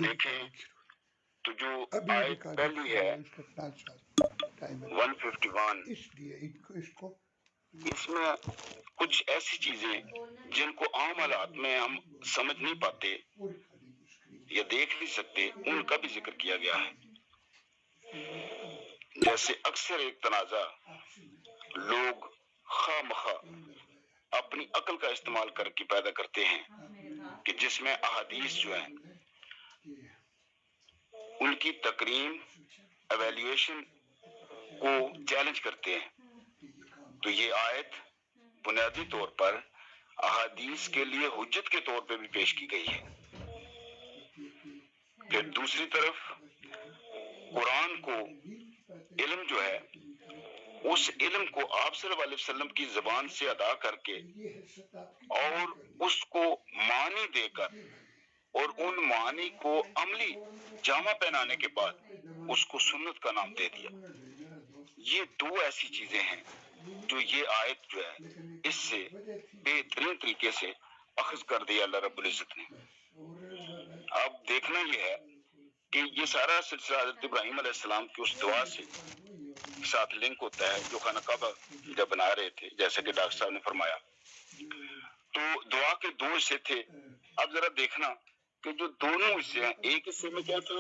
دیکھیں تو جو آیت پہلی ہے 151، اس میں کچھ ایسی چیزیں جن کو عام حالات میں ہم سمجھ نہیں پاتے یا دیکھ نہیں سکتے، ان کا بھی ذکر کیا گیا ہے۔ جیسے اکثر ایک تنازع لوگ خواہ مخواہ اپنی عقل کا استعمال کر کے پیدا کرتے ہیں کہ جس میں احادیث جو ہیں ان کی تکریم ایویلیویشن کو چیلنج کرتے ہیں، تو یہ آیت بنیادی طور پر احادیث کے لیے حجت کے طور پہ بھی پیش کی گئی ہے۔ پھر دوسری طرف قرآن کو علم جو ہے اس علم کو آپ صلی اللہ علیہ وسلم کی زبان سے ادا کر کے اور اس کو معنی دے کر اور ان معانی کو عملی جامہ پہنانے کے بعد اس کو سنت کا نام دے دیا۔ یہ دو ایسی چیزیں ہیں جو یہ آیت جو ہے اس سے بہترین طریقے سے اخذ کر دیا اللہ رب العزت نے۔ اب دیکھنا یہ ہے کہ یہ سارا سلسلہ حضرت ابراہیم علیہ السلام کی اس دعا سے ساتھ لنک ہوتا ہے جو خانہ کعبہ جب بنا رہے تھے، جیسے کہ ڈاکٹر صاحب نے فرمایا۔ تو دعا کے دو حصے تھے۔ اب ذرا دیکھنا کہ جو دونوں حصے ہیں، ایک حصے میں کیا تھا،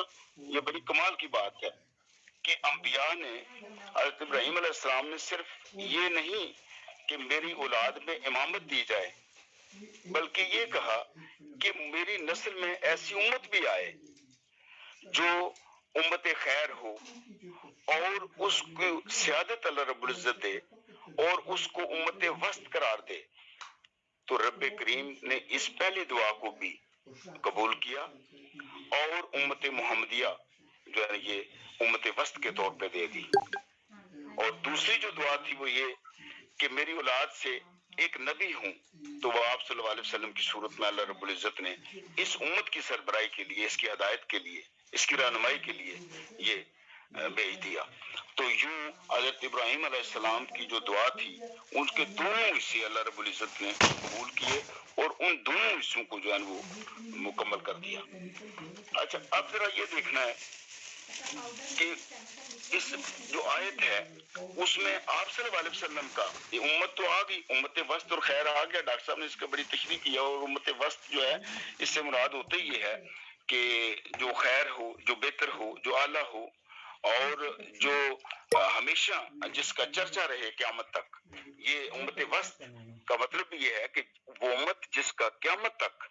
یہ بڑی کمال کی بات ہے کہ انبیاء نے حضرت ابراہیم علیہ السلام نے صرف یہ نہیں کہ میری اولاد میں امامت دی جائے، بلکہ یہ کہا کہ میری نسل میں ایسی امت بھی آئے جو امت خیر ہو اور اس کو سیادت اللہ رب العزت دے اور اس کو امت وسط قرار دے۔ تو رب کریم نے اس پہلی دعا کو بھی قبول کیا اور امت محمدیہ جو ہے یہ امت وسط کے طور پہ دے دی۔ اور دوسری جو دعا تھی وہ یہ کہ میری اولاد سے ایک نبی ہوں، تو وہ آپ صلی اللہ علیہ وسلم کی صورت میں اللہ رب العزت نے اس امت کی سربراہی کے لیے، اس کی ہدایت کے لیے، اس کی رہنمائی کے لیے یہ بھیج دیا۔ تو یوں حضرت ابراہیم علیہ السلام کی جو دعا تھی ان کے دونوں حصے اللہ رب العزت نے قبول کیے اور ان دونوں حصوں کو جو ہے وہ مکمل کر دیا۔ اچھا اب ذرا یہ دیکھنا ہے کہ اس جو آیت ہے اس میں آپ صلی اللہ علیہ وسلم کا یہ امت تو آ گئی، امت وسط اور خیر آ گیا، ڈاکٹر صاحب نے اس کا بڑی تشریح کیا، اور امت وسط جو ہے اس سے مراد ہوتا ہی یہ ہے کہ جو خیر ہو، جو بہتر ہو، جو اعلیٰ ہو اور جو ہمیشہ جس کا چرچا رہے قیامت تک۔ یہ امت وسط کا مطلب یہ ہے کہ وہ امت جس کا قیامت تک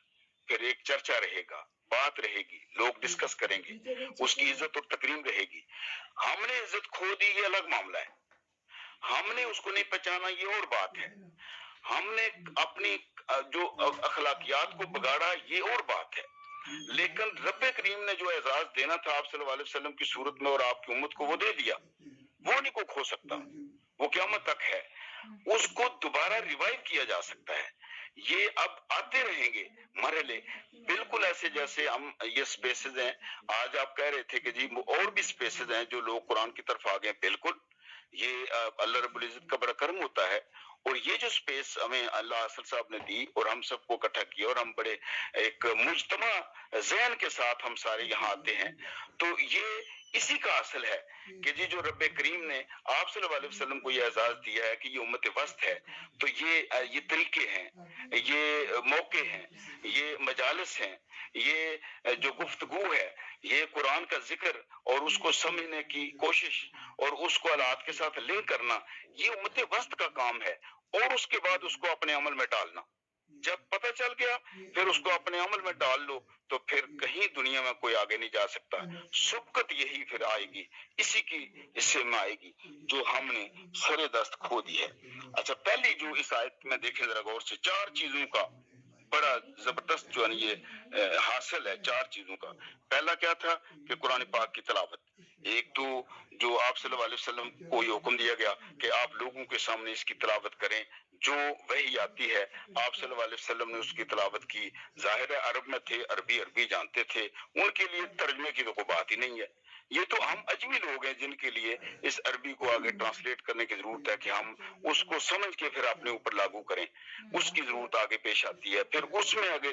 پھر ایک چرچا رہے گا، بات رہے گی، لوگ ڈسکس کریں گے، اس کی عزت اور تکریم رہے گی۔ ہم نے عزت کھو دی یہ الگ معاملہ ہے، ہم نے اس کو نہیں پہچانا یہ اور بات ہے، ہم نے اپنی جو اخلاقیات کو بگاڑا یہ اور بات ہے، لیکن رب کریم نے جو اعزاز دینا تھا آپ صلی اللہ علیہ وسلم کی صورت میں اور آپ کی امت کو وہ دے دیا، وہ نہیں کو کھو سکتا، وہ قیامت تک ہے، اس کو دوبارہ ریوائیو کیا جا سکتا ہے۔ یہ اب آتے رہیں گے مرحلے، بالکل ایسے جیسے ہم یہ سپیسز ہیں، آج آپ کہہ رہے تھے کہ جی اور بھی سپیسز ہیں جو لوگ قرآن کی طرف آ گئے، بالکل یہ اللہ رب العزت کا بڑا کرم ہوتا ہے، اور یہ جو سپیس ہمیں اللہ حاصل صاحب نے دی اور ہم سب کو اکٹھا کیا اور ہم بڑے ایک مجتمع ذہن کے ساتھ ہم سارے یہاں آتے ہیں، تو یہ اسی کا اصل ہے کہ جی جو رب کریم نے آپ صلی اللہ علیہ وسلم کو یہ اعزاز دیا ہے کہ یہ امت وسط ہے، تو یہ طریقے ہیں، یہ موقع ہیں، یہ مجالس ہیں، یہ جو گفتگو ہے، یہ قرآن کا ذکر اور اس کو سمجھنے کی کوشش اور اس کو حالات کے ساتھ لنک کرنا، یہ امت وسط کا کام ہے، اور اس کے بعد اس کو اپنے عمل میں ڈالنا۔ جب پتہ چل گیا پھر اس کو اپنے عمل میں ڈال لو تو پھر کہیں دنیا میں کوئی آگے نہیں جا سکتا۔ سبقت یہی پھر آئے گی، اسی کی حصے میں آئے گی جو ہم نے سر دست کھو دی ہے۔ اچھا پہلی جو اس آیت میں دیکھیں ذرا غور سے، چار چیزوں کا بڑا زبردست جو ہے یہ حاصل ہے، چار چیزوں کا۔ پہلا کیا تھا کہ قرآن پاک کی تلاوت، ایک تو جو آپ صلی اللہ علیہ وسلم کو یہ حکم دیا گیا کہ آپ لوگوں کے سامنے اس کی تلاوت کریں، جو وحی آتی ہے آپ صلی اللہ علیہ وسلم نے اس کی تلاوت کی، ظاہر ہے عرب میں تھے، عربی جانتے تھے، ان کے لیے ترجمے کی تو کوئی بات ہی نہیں ہے، یہ تو ہم اجمی لوگ ہیں جن کے لیے اس عربی کو آگے ٹرانسلیٹ کرنے کی ضرورت ہے کہ ہم اس کو سمجھ کے پھر اپنے اوپر لاگو کریں، اس کی ضرورت آگے پیش آتی ہے۔ پھر اس میں آگے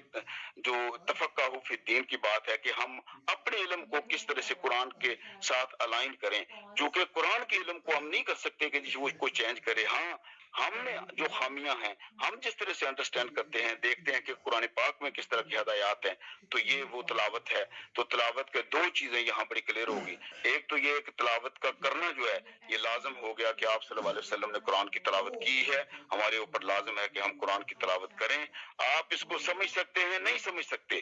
جو تفقہ فی الدین کی بات ہے کہ ہم اپنے علم کو کس طرح سے قرآن کے ساتھ الائن کریں، چونکہ قرآن کے علم کو ہم نہیں کر سکتے کہ وہ کوئی چینج کرے۔ ہاں، ہم نے جو خامیاں ہیں، ہم جس طرح سے انڈرسٹینڈ کرتے ہیں، دیکھتے ہیں کہ قرآن پاک میں کس طرح کی ہدایات ہیں، تو یہ وہ تلاوت ہے۔ تو تلاوت کے دو چیزیں یہاں بڑی کلیئر ہوگی، ایک تو یہ کہ تلاوت کا کرنا جو ہے یہ لازم ہو گیا کہ آپ صلی اللہ علیہ وسلم نے قرآن کی تلاوت کی ہے، ہمارے اوپر لازم ہے کہ ہم قرآن کی تلاوت کریں۔ آپ اس کو سمجھ سکتے ہیں، نہیں سمجھ سکتے،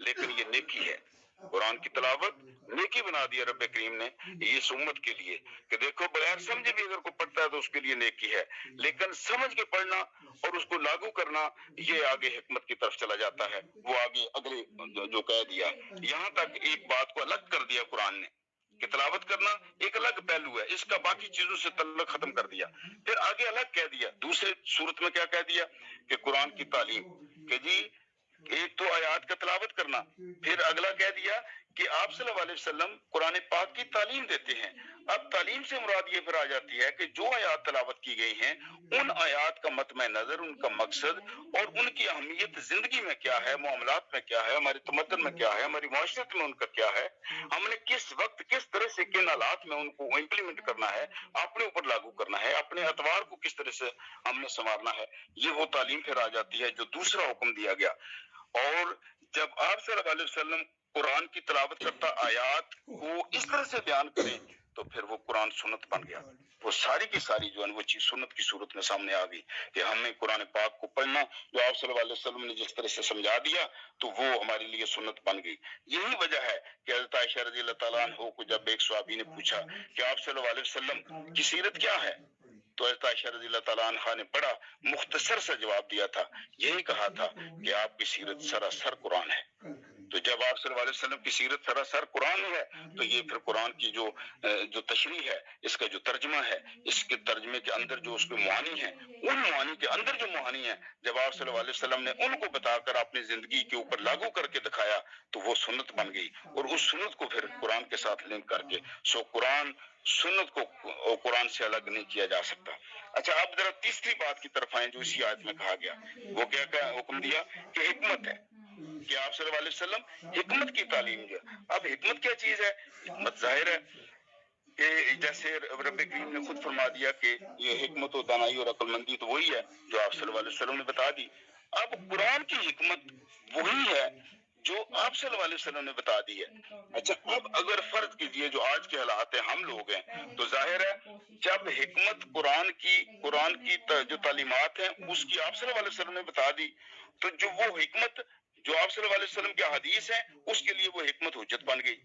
لیکن یہ نیکی ہے۔ قرآن کی تلاوت نیکی بنا دیا رب کریم نے یہ اس امت کے لیے کہ دیکھو بغیر سمجھے بھی اگر کوئی پڑھتا ہے تو اس کے لیے نیکی ہے، لیکن سمجھ کے پڑھنا اور اس کو لاگو کرنا یہ آگے حکمت کی طرف چلا جاتا ہے۔ وہ آگے اگلے جو کہہ دیا، یہاں تک ایک بات کو الگ کر دیا قرآن نے کہ تلاوت کرنا ایک الگ پہلو ہے، اس کا باقی چیزوں سے تعلق ختم کر دیا۔ پھر آگے الگ کہہ دیا، دوسرے صورت میں کیا کہہ دیا کہ قرآن کی تعلیم، کہ جی ایک تو آیات کا تلاوت کرنا، پھر اگلا کہہ دیا کہ آپ صلی اللہ علیہ وسلم قرآن پاک کی تعلیم دیتے ہیں۔ اب تعلیم سے مراد یہ پھر آ جاتی ہے کہ جو آیات تلاوت کی گئی ہیں ان آیات کا مطمع نظر، ان کا مقصد اور ان کی اہمیت زندگی میں کیا ہے، معاملات میں کیا ہے، ہمارے تمدن میں کیا ہے، ہماری معاشرت میں ان کا کیا ہے، ہم نے کس وقت کس طرح سے کن حالات میں ان کو امپلیمنٹ کرنا ہے، اپنے اوپر لاگو کرنا ہے، اپنے اعتبار کو کس طرح سے ہم نے سنوارنا ہے، یہ وہ تعلیم پھر آ جاتی ہے جو دوسرا حکم دیا گیا۔ اور جب آپ صلی اللہ علیہ وسلم قرآن کی تلاوت کرتا آیات کو اس طرح سے بیان کریں تو پھر وہ قرآن سنت بن گیا، وہ ساری کی ساری جو ہے وہ چیز سنت کی صورت میں سامنے آ گئی کہ ہمیں قرآن پاک کو پڑھنا جو آپ صلی اللہ علیہ وسلم نے جس طرح سے سمجھا دیا تو وہ ہمارے لیے سنت بن گئی۔ یہی وجہ ہے کہ حضرت عائشہ رضی اللہ تعالیٰ عنہ کو جب ایک صحابی نے پوچھا کہ آپ صلی اللہ علیہ وسلم کی سیرت کیا ہے تو حضرت عائشہ رضی اللہ تعالیٰ عنہ نے بڑا مختصر سا جواب دیا تھا، یہی کہا تھا کہ آپ کی سیرت سراسر قرآن ہے۔ تو جب آپ صلی اللہ علیہ وسلم کی سیرت سراسر قرآن ہے تو یہ پھر قرآن کی جو تشریح ہے، اس کا جو ترجمہ ہے، اس کے ترجمے کے اندر جو اس کے معانی ہیں، ان معانی کے اندر جو معانی ہیں جب آپ صلی اللہ علیہ وسلم نے ان کو بتا کر اپنی زندگی کے اوپر لاگو کر کے دکھایا تو وہ سنت بن گئی، اور اس سنت کو پھر قرآن کے ساتھ لنک کر کے قرآن سنت کو قرآن سے الگ نہیں کیا جا سکتا۔ اچھا، اب ذرا تیسری بات کی طرف آئیں جو اسی آیت میں کہا گیا، وہ کیا حکم دیا کہ حکمت ہے کہ آپ صلی اللہ علیہ وسلم حکمت کی تعلیم دیا۔ اب حکمت کیا چیز ہے؟ حکمت ظاہر ہے کہ جیسے رب کریم نے خود فرما دیا کہ یہ حکمت و دانائی اور عقل مندی تو وہی ہے جو آپ صلی اللہ علیہ وسلم نے بتا دی۔ اب قرآن کی حکمت وہی ہے جو آپ صلی اللہ علیہ وسلم نے بتا دی ہے۔ اچھا، اب اگر فرض کیجئے جو آج کے حالات ہیں، ہم لوگ ہیں، تو ظاہر ہے جب حکمت قرآن کی جو تعلیمات ہیں اس کی آپ صلی اللہ علیہ وسلم نے بتا دی تو جو وہ حکمت جو آپ صلی اللہ علیہ وسلم کے احادیث ہیں اس کے لیے وہ حکمت حجت بن گئی۔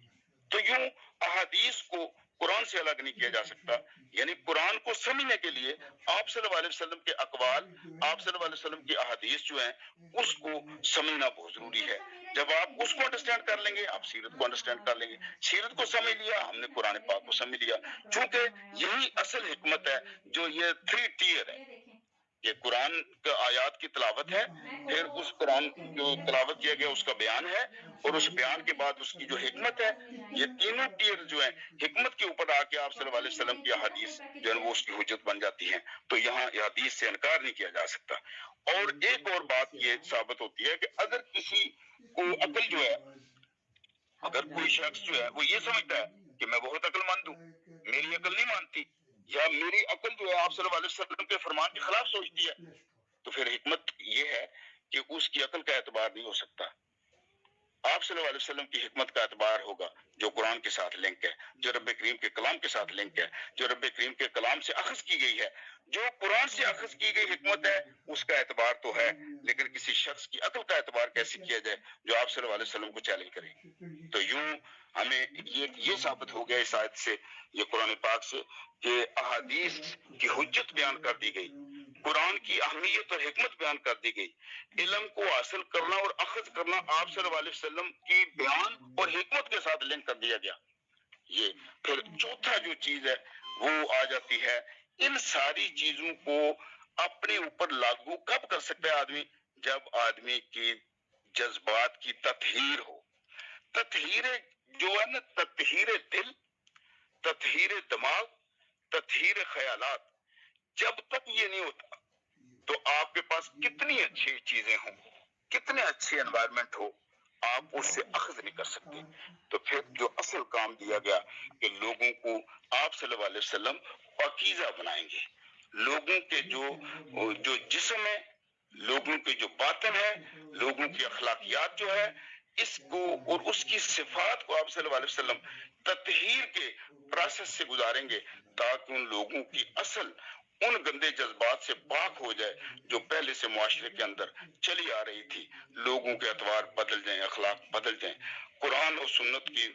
تو یوں احادیث کو قرآن سے الگ نہیں کیا جا سکتا، یعنی قرآن کو سمجھنے کے لیے آپ صلی اللہ علیہ وسلم کے اقوال، آپ صلی اللہ علیہ وسلم کی احادیث جو ہیں اس کو سمجھنا بہت ضروری ہے۔ جب آپ اس کو انڈرسٹینڈ کر لیں گے آپ سیرت کو انڈرسٹینڈ کر لیں گے۔ سیرت کو سمجھ لیا ہم نے قرآن پاک کو سمجھ لیا، چونکہ یہی اصل حکمت ہے جو یہ 3 ٹیئر ہے کہ قرآن کا آیات کی تلاوت ہے، پھر اس قرآن جو تلاوت کیا گیا اس کا بیان ہے، اور اس بیان کے بعد اس کی جو حکمت ہے، یہ تینوں ٹیئر جو ہیں حکمت کے اوپر آ کے آپ صلی اللہ علیہ وسلم کی احادیث جو ہے وہ اس کی حجت بن جاتی ہیں۔ تو یہاں احادیث سے انکار نہیں کیا جا سکتا۔ اور ایک اور بات یہ ثابت ہوتی ہے کہ اگر کسی کو عقل جو ہے، اگر کوئی شخص جو ہے وہ یہ سمجھتا ہے کہ میں بہت عقل مند ہوں، میری عقل نہیں مانتی، یا میری عقل جو ہے آپ صلی اللہ علیہ وسلم کے فرمان کے خلاف سوچتی ہے، تو پھر حکمت یہ ہے کہ اس کی عقل کا اعتبار نہیں ہو سکتا۔ آپ صلی اللہ علیہ وسلم کی حکمت کا اعتبار ہوگا جو قرآن کے ساتھ لنک ہے، جو رب کریم کے کلام کے ساتھ لنک ہے، جو رب کریم کے کلام سے اخذ کی گئی ہے۔ جو قرآن سے اخذ کی گئی حکمت ہے اس کا اعتبار تو ہے، لیکن کسی شخص کی عقل کا اعتبار کیسے کیا جائے جو آپ صلی اللہ علیہ وسلم کو چیلنج کرے؟ تو یوں ہمیں یہ ثابت ہو گیا اس آیت سے، یہ قرآن پاک سے، کہ احادیث کی حجت بیان کر دی گئی، قرآن کی اہمیت اور حکمت بیان کر دی گئی، علم کو حاصل کرنا اور اخذ کرنا آپ صلی اللہ علیہ وسلم کی بیان اور حکمت کے ساتھ لنک کر دیا گیا۔ یہ پھر چوتھا جو چیز ہے وہ آ جاتی ہے، ان ساری چیزوں کو اپنے اوپر لاگو کب کر سکتا ہے آدمی؟ جب آدمی کی جذبات کی تطہیر ہو۔ تطہیر جو ہے نا، تطہیر دل تطہیر دماغ، تطہیر خیالات، جب تک یہ نہیں ہوتا تو آپ کے پاس کتنی اچھی چیزیں ہوں، کتنے اچھے انوائرمنٹ ہو، آپ اس سے اخذ نہیں کر سکتے۔ تو پھر جو اصل کام دیا گیا کہ لوگوں کو آپ صلی اللہ علیہ وسلم پاکیزہ بنائیں گے، لوگوں کے جو جسم ہے، لوگوں کے جو باطن ہے، لوگوں کی اخلاقیات جو ہے، اس کو اور اس کی صفات کو آپ صلی اللہ علیہ وسلم تطہیر کے پروسیس سے گزاریں گے، تاکہ ان لوگوں کی اصل ان گندے جذبات سے پاک ہو جائے جو پہلے سے معاشرے کے اندر چلی آ رہی تھی، لوگوں کے اطوار بدل جائیں، اخلاق بدل جائیں، قرآن اور سنت کی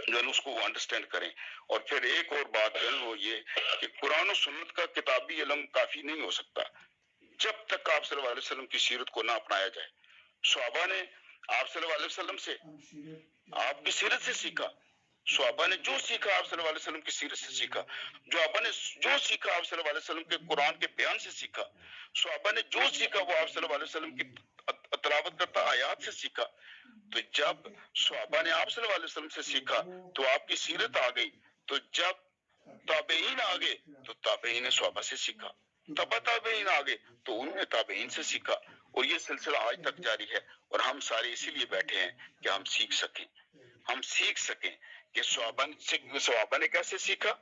جو ہے اس کو وہ انڈرسٹینڈ کریں۔ اور پھر ایک اور بات ہے وہ یہ کہ قرآن و سنت کا کتابی علم کافی نہیں ہو سکتا جب تک آپ صلی اللہ علیہ وسلم کی سیرت کو نہ اپنایا جائے۔ صحابہ نے آپ صلی اللہ علیہ وسلم سے، آپ کی سیرت سے سیکھا، صحابہ نے جو سیکھا آپ صلی اللہ علیہ وسلم کی سیرت سے سیکھا، صحابہ نے جو سیکھا آپ صلی اللہ علیہ وسلم کے قرآن کے بیان سے سیکھا، صحابہ نے جو سیکھا وہ آپ صلی اللہ علیہ وسلم کی تلاوت کرتا آیات سے سیکھا۔ تو جب صحابہ نے آپ صلی اللہ علیہ وسلم سے سیکھا تو آپ کی سیرت آ گئی، تو جب تابعین آ گئے تو تابعین نے صحابہ سے سیکھا، تبا تابعین آ گئے تو انہوں نے تابعین سے سیکھا، اور یہ سلسلہ آج تک جاری ہے۔ اور ہم سارے اسی لیے بیٹھے ہیں کہ ہم سیکھ سکیں، ہم سیکھ سکیں کہ صحابہ نے کیسے سیکھا،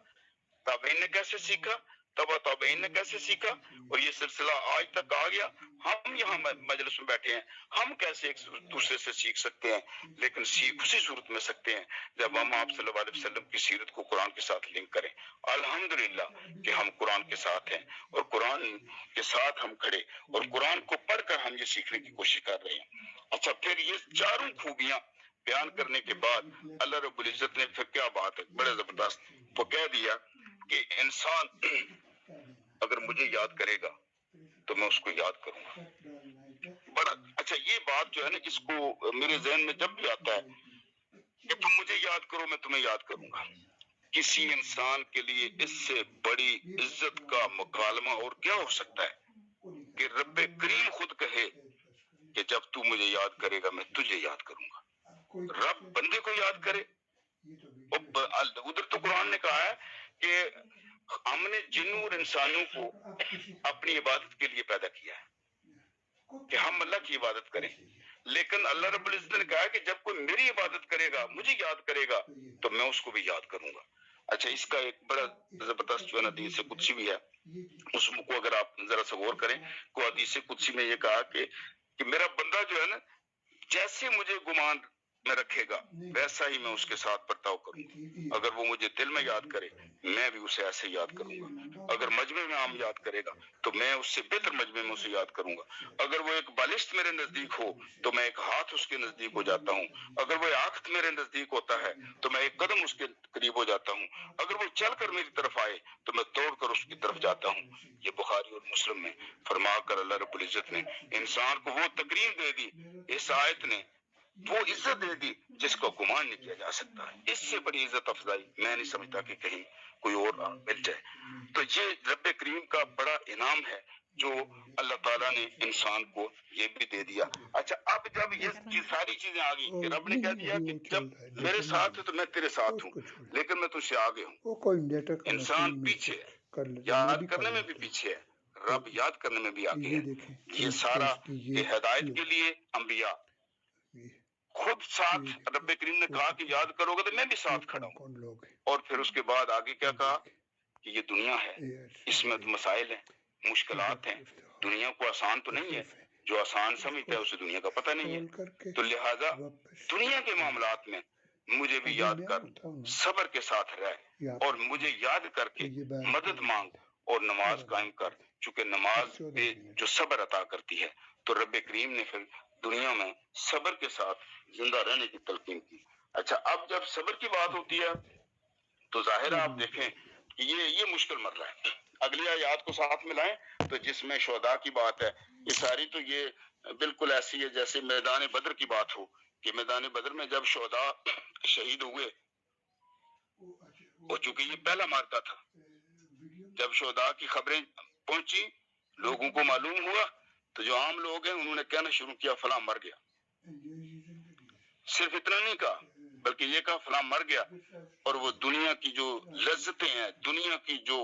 تابعین نے کیسے سیکھا، تبا تابعین نے کیسے سیکھا، اور یہ سلسلہ آج تک آ گیا۔ ہم یہاں مجلس میں بیٹھے ہیں، ہم کیسے ایک دوسرے سے سیکھ سکتے ہیں، لیکن سیکھ اسی صورت میں سکتے ہیں جب ہم آپ صلی اللہ علیہ وسلم کی سیرت کو قرآن کے ساتھ لنک کریں۔ الحمدللہ کہ ہم قرآن کے ساتھ ہیں اور قرآن کے ساتھ ہم کھڑے اور قرآن کو پڑھ کر ہم یہ سیکھنے کی کوشش کر رہے ہیں۔ اچھا، پھر یہ چاروں خوبیاں بیان کرنے کے بعد اللہ رب العزت نے پھر کیا بات ہے بڑے زبردست وہ کہہ دیا کہ انسان اگر مجھے یاد کرے گا تو میں اس کو یاد کروں گا۔ بڑا اچھا، یہ بات جو ہے نا، اس کو میرے ذہن میں جب بھی آتا ہے کہ تم مجھے یاد کرو میں تمہیں یاد کروں گا، کسی انسان کے لیے اس سے بڑی عزت کا مکالمہ اور کیا ہو سکتا ہے کہ رب کریم خود کہے کہ جب تو مجھے یاد کرے گا میں تجھے یاد کروں گا۔ رب بندے کو یاد کرے، ادھر تو قرآن نے کہا ہے کہ ہم نے جنوں اور انسانوں کو اپنی عبادت کے لیے پیدا کیا ہے کہ ہم اللہ کی عبادت کریں، لیکن اللہ رب العزت نے کہا ہے کہ جب کوئی میری عبادت کرے گا، مجھے یاد کرے گا تو میں اس کو بھی یاد کروں گا۔ اچھا، اس کا ایک بڑا زبردست جو ہے نا حدیث قدسی بھی ہے، اس کو اگر آپ ذرا سا غور کریں تو حدیث قدسی میں یہ کہا کہ میرا بندہ جو ہے نا جیسے مجھے گمان میں رکھے گا ویسا ہی میں اس کے ساتھ برتاؤ کروں گا۔ اگر وہ مجھے دل میں یاد کرے میں بھی اسے ایسے یاد کروں گا، اگر مجمع میں عام یاد کرے گا تو میں اس سے بہتر مجمع میں اسے یاد کروں گا، اگر وہ ایک بالشت میرے نزدیک ہو تو میں ایک ہاتھ اس کے نزدیک ہو جاتا ہوں، اگر وہ آنکھ میرے نزدیک ہوتا ہے تو میں ایک قدم اس کے قریب ہو جاتا ہوں، اگر وہ چل کر میری طرف آئے تو میں توڑ کر اس کی طرف جاتا ہوں۔ یہ بخاری اور مسلم میں فرما کر اللہ رب العزت نے انسان کو وہ تقریم دے دی، اس آیت نے وہ عزت دے دی جس کو گمان نہیں کیا جا سکتا۔ اس سے بڑی عزت افضائی میں نہیں سمجھتا کہ کہیں کوئی اور مل جائے۔ تو یہ رب کریم کا بڑا انعام ہے جو اللہ تعالیٰ نے انسان کو یہ بھی دے دیا۔ اچھا، اب جب یہ ساری چیزیں آ گئی کہ رب نے کہہ دیا کہ جب میرے ساتھ ہے تو میں تیرے ساتھ ہوں، لیکن میں تجھ سے آگے ہوں۔ انسان پیچھے ہے، یاد کرنے میں بھی پیچھے ہے، رب یاد کرنے میں بھی آگے ہے۔ یہ سارا کہ ہدایت کے لیے انبیاء خود ساتھ، رب کریم نے کہا کہ یاد کرو گے تو میں بھی ساتھ کھڑا ہوں، اور پھر اس کے بعد آگے کیا کہا کہ یہ دنیا ہے، اس میں مسائل ہیں، مشکلات ہیں، دنیا کو آسان تو نہیں ہے، جو آسان سمجھتا ہے اسے دنیا کا پتہ نہیں ہے، تو لہذا دنیا کے معاملات میں مجھے بھی یاد کر، صبر کے ساتھ رہ اور مجھے یاد کر کے مدد مانگ اور نماز قائم کر، چونکہ نماز پہ جو صبر عطا کرتی ہے۔ تو رب کریم نے پھر دنیا میں صبر کے ساتھ زندہ رہنے کی تلقین کی۔ اچھا، اب جب صبر کی بات ہوتی ہے تو ظاہر آپ دیکھیں کہ یہ مشکل مرحلہ ہے۔ اگلی آیات کو ساتھ ملائیں تو جس میں شہداء کی بات ہے، یہ ساری تو یہ بالکل ایسی ہے جیسے میدان بدر کی بات ہو کہ میدان بدر میں جب شہداء شہید ہوئے، اور چونکہ یہ پہلا مارکا تھا، جب شہداء کی خبریں پہنچی، لوگوں کو معلوم ہوا، تو جو عام لوگ ہیں انہوں نے کہنا شروع کیا فلاں مر گیا۔ صرف اتنا نہیں کہا بلکہ بلکہ یہ کہا فلاں مر گیا اور وہ دنیا کی جو لذتیں ہیں، دنیا کی جو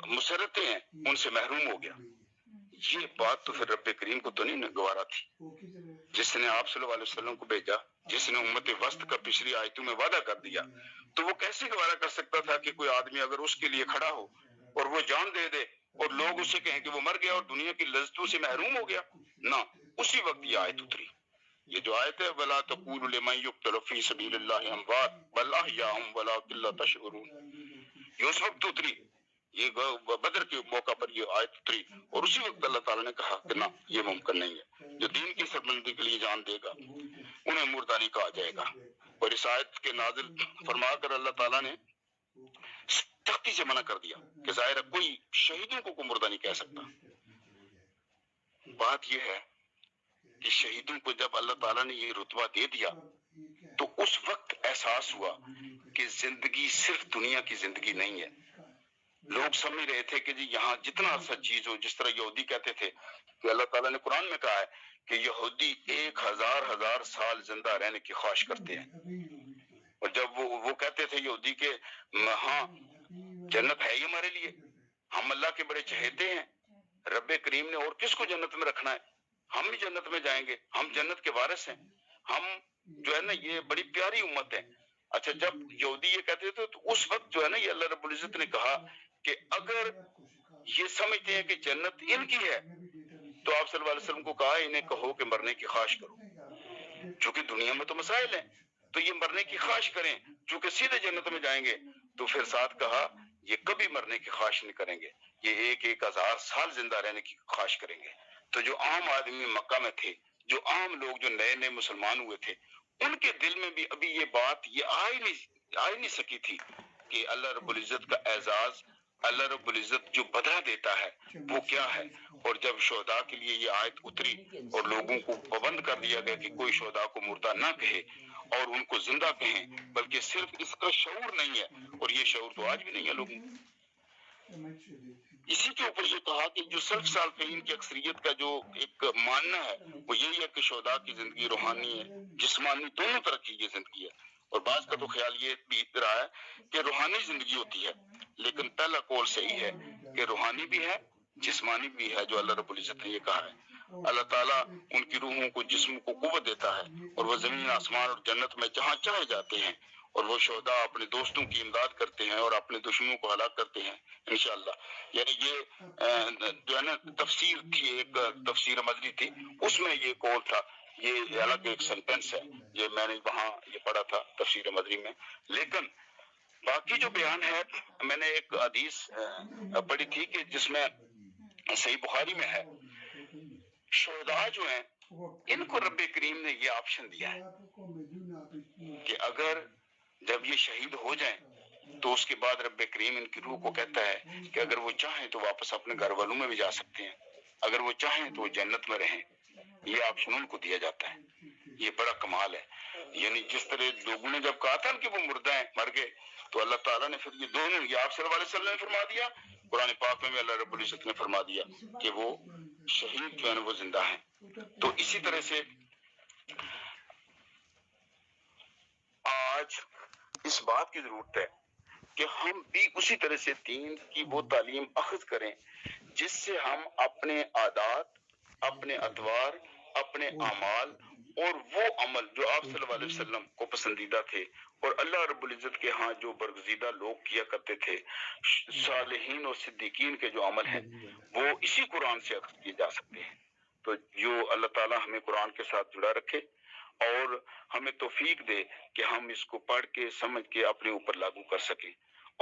مسرتیں ہیں، ان سے محروم ہو گیا۔ یہ بات تو پھر رب کریم کو تو نہیں گوارا تھی، جس نے آپ صلی اللہ علیہ وسلم کو بھیجا، جس نے امت وسط کا پچھلی آیتوں میں وعدہ کر دیا، تو وہ کیسے گوارا کر سکتا تھا کہ کوئی آدمی اگر اس کے لیے کھڑا ہو اور وہ جان دے دے اور لوگ اسے کہیں کہ وہ مر گیا اور دنیا کی لذتوں سے محروم ہو گیا؟ نہ، اسی وقت یہ آیت اتری۔ یہ جو آیت ہے وَلَا تَقُولُوا لِمَن يُقْتَلُ فِي سَبِيلِ اللَّهِ أَمْوَاتٌ بَلْ أَحْيَاءٌ وَلَٰكِن لَّا تَشْعُرُونَ۔ یہ اس وقت اتری، یہ بدر کے موقع پر یہ آیت اتری، اور اسی وقت اللہ تعالیٰ نے کہا کہ نہ، یہ ممکن نہیں ہے، جو دین کی سربلندی کے لیے جان دے گا انہیں مردہ نہیں کہا جائے گا۔ اور اس آیت کے نازل فرما کر اللہ تعالیٰ نے سختی سے منع کر دیا کہ ظاہر ہے کوئی شہیدوں کو کوئی مردہ نہیں کہہ سکتا۔ بات یہ ہے کہ شہیدوں کو جب اللہ تعالیٰ نے یہ رتبہ دے دیا تو اس وقت احساس ہوا کہ زندگی صرف دنیا کی زندگی نہیں ہے۔ لوگ سمجھ رہے تھے کہ جی یہاں جتنا سا چیز ہو، جس طرح یہودی کہتے تھے کہ اللہ تعالیٰ نے قرآن میں کہا ہے کہ یہودی 1000 سال زندہ رہنے کی خواہش کرتے ہیں، اور جب وہ کہتے تھے یہودی کہ ہاں جنت ہے ہی ہمارے لیے، ہم اللہ کے بڑے چہیتے ہیں، رب کریم نے اور کس کو جنت میں رکھنا ہے، ہم بھی جنت میں جائیں گے، ہم جنت کے وارث ہیں، ہم جو ہے نا یہ بڑی پیاری امت ہے۔ اچھا، جب یہودی یہ کہتے تھے تو اس وقت جو ہے نا یہ اللہ رب العزت نے کہا کہ اگر یہ سمجھتے ہیں کہ جنت ان کی ہے تو آپ صلی اللہ علیہ وسلم کو کہا انہیں کہو کہ مرنے کی خواہش کرو، چونکہ دنیا میں تو مسائل ہیں تو یہ مرنے کی خواہش کریں، چونکہ سیدھے جنت میں جائیں گے۔ تو پھر ساتھ کہا یہ کبھی مرنے کی خواہش نہیں کریں گے، یہ 1000 سال زندہ رہنے کی خواہش کریں گے۔ تو جو عام آدمی مکہ میں تھے، جو عام لوگ جو نئے نئے مسلمان ہوئے تھے، ان کے دل میں بھی ابھی یہ بات یہ آ ہی نہیں سکی تھی کہ اللہ رب العزت کا اعزاز، اللہ رب العزت جو بدلہ دیتا ہے وہ کیا ہے۔ اور جب شہداء کے لیے یہ آیت اتری اور لوگوں کو پابند کر دیا گیا کہ کوئی شہداء کو مردہ نہ کہے اور ان کو زندہ کہیں، بلکہ صرف اس کا شعور نہیں ہے، اور یہ شعور تو آج بھی نہیں ہے لوگوں کو۔ اسی کے اوپر یہ کہا کہ جو سلف صالحین کی اکثریت کا جو ایک ماننا ہے وہ یہی ہے کہ شہداء کی زندگی روحانی ہے، جسمانی، دونوں طرح کی یہ زندگی ہے۔ اور بعض کا تو خیال یہ بھی رہا ہے کہ روحانی زندگی ہوتی ہے، لیکن پہلا قول صحیح ہے کہ روحانی بھی ہے، جسمانی بھی ہے، جو اللہ رب العزت نے یہ کہا ہے۔ اللہ تعالیٰ ان کی روحوں کو، جسم کو قوت دیتا ہے، اور وہ زمین، آسمان اور جنت میں جہاں چاہے جاتے ہیں، اور وہ شہداء اپنے دوستوں کی امداد کرتے ہیں اور اپنے دشمنوں کو ہلاک کرتے ہیں انشاءاللہ۔ یعنی یہ جو ہے نا تفسیر تھی، ایک تفسیر مدنی تھی، اس میں یہ قول تھا، یہ الگ ایک سینٹنس ہے، یہ میں نے وہاں یہ پڑھا تھا تفسیر مدنی میں۔ لیکن باقی جو بیان ہے، میں نے ایک حدیث پڑھی تھی کہ جس میں صحیح بخاری میں ہے، شہداء جو ہیں ان کو رب کریم نے یہ آپشن دیا ہے کہ اگر جب یہ شہید ہو جائیں تو اس کے بعد رب کریم ان کی روح کو کہتا ہے کہ اگر وہ چاہیں تو واپس اپنے گھر والوں میں بھی جا سکتے ہیں، اگر وہ چاہیں تو وہ جنت میں رہیں، یہ آپشن ان کو دیا جاتا ہے۔ یہ بڑا کمال ہے۔ یعنی جس طرح لوگوں نے جب کہا تھا کہ وہ مردہ ہیں، مر گئے، تو اللہ تعالیٰ نے پھر یہ دونوں، یہ آپ صلی اللہ علیہ وسلم نے فرما دیا، قرآن پاک میں بھی اللہ رب العزت نے فرما دیا کہ وہ شہید جو ہے وہ زندہ ہیں۔ تو اسی طرح سے آج اس بات کی ضرورت ہے کہ ہم بھی اسی طرح سے دین کی وہ تعلیم اخذ کریں جس سے ہم اپنے عادات، اپنے ادوار، اپنے اعمال اور وہ عمل جو آپ صلی اللہ علیہ وسلم کو پسندیدہ تھے اور اللہ رب العزت کے ہاں جو برگزیدہ لوگ کیا کرتے تھے، صالحین اور صدیقین کے جو عمل ہیں وہ اسی قرآن سے اخذ کیے جا سکتے ہیں۔ تو جو اللہ تعالیٰ ہمیں قرآن کے ساتھ جڑا رکھے اور ہمیں توفیق دے کہ ہم اس کو پڑھ کے سمجھ کے اپنے اوپر لاگو کر سکیں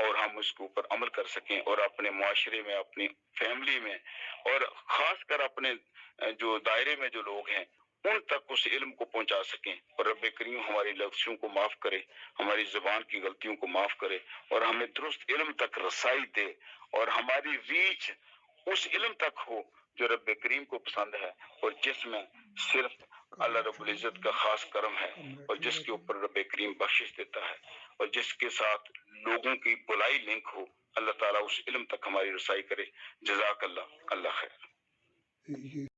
اور ہم اس کے اوپر عمل کر سکیں، اور اپنے معاشرے میں، اپنی فیملی میں، اور خاص کر اپنے جو دائرے میں جو لوگ ہیں ان تک اس علم کو پہنچا سکیں، اور رب کریم ہماری لغزشوں کو معاف کرے، ہماری زبان کی غلطیوں کو معاف کرے، اور ہمیں درست علم تک رسائی دے، اور ہماری ریچ اس علم تک ہو جو رب کریم کو پسند ہے اور جس میں صرف اللہ رب العزت کا خاص کرم ہے، اور جس کے اوپر رب کریم بخشش دیتا ہے، اور جس کے ساتھ لوگوں کی بلائی لنک ہو۔ اللہ تعالیٰ اس علم تک ہماری رسائی کرے۔ جزاک اللہ، اللہ خیر۔